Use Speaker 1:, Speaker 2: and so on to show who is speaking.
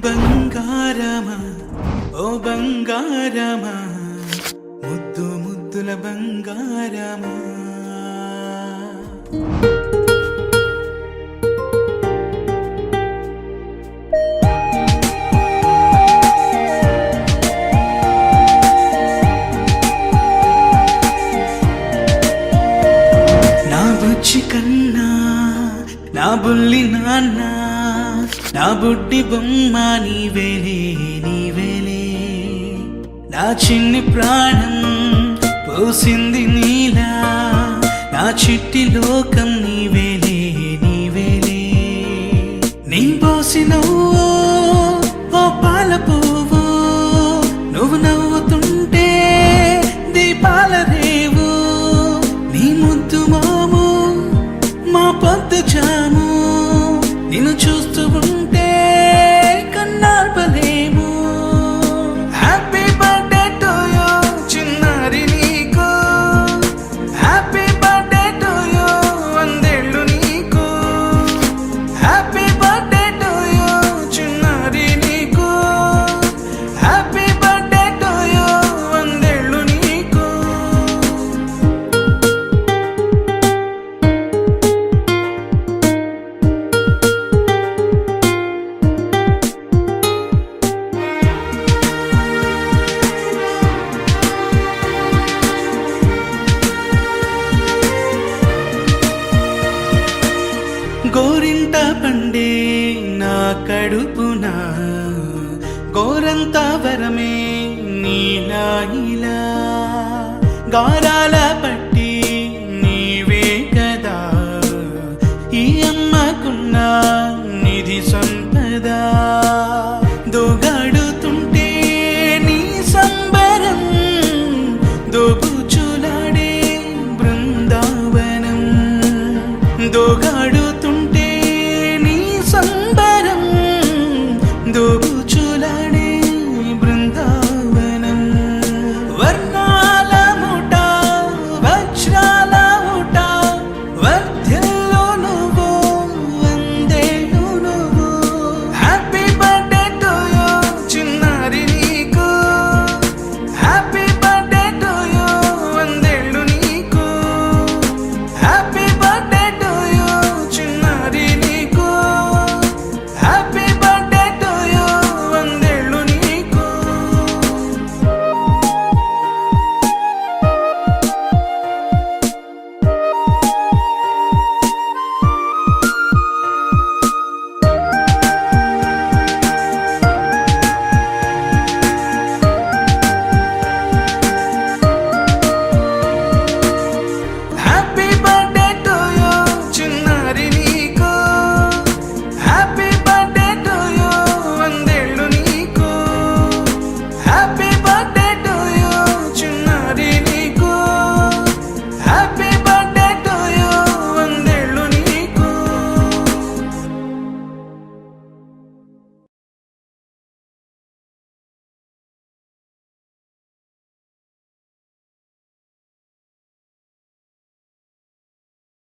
Speaker 1: బంగారమా ఓ బంగారమా ముద్దు ముద్దుల బంగారమా నా బుజ్జి కన్నా నా బుల్లి నాన్న నా బుడ్డి బొమ్మ నీవేలే నీవేలే నా చిన్ని ప్రాణం పోసింది నీలా నా చిట్టి లోకం నీవేలే నీవేలే నీ పోసినవో ఓ పాల పువ్వు నువ్వు నవ్వుతుంటే దీపాల రేవు నీ ముద్దు మాము మా పొద్దు జాము నిన్ను చూస్తూ ఉంటే కన్నార్పలేము హ్యాపీ బర్త్డే టు యూ చిన్నారి నీకు హ్యాపీ బర్త్డే టు యూ వందేళ్ళు నీకు హ్యాపీ బర్త్డే టు యూ చిన్నారి నీకు హ్యాపీ బర్త్డే టు యూ వందేళ్ళు నీకు గోరింట పండే నా కడుపున గోరంత వరమే నీలా ఇలా గారాల పట్టి నీవే కదా ఈ అమ్మకున్న నిధి సంపద దోగాడుతుంటే నీ సంబరం దోబుచులాడే బృందావనం దోగాడు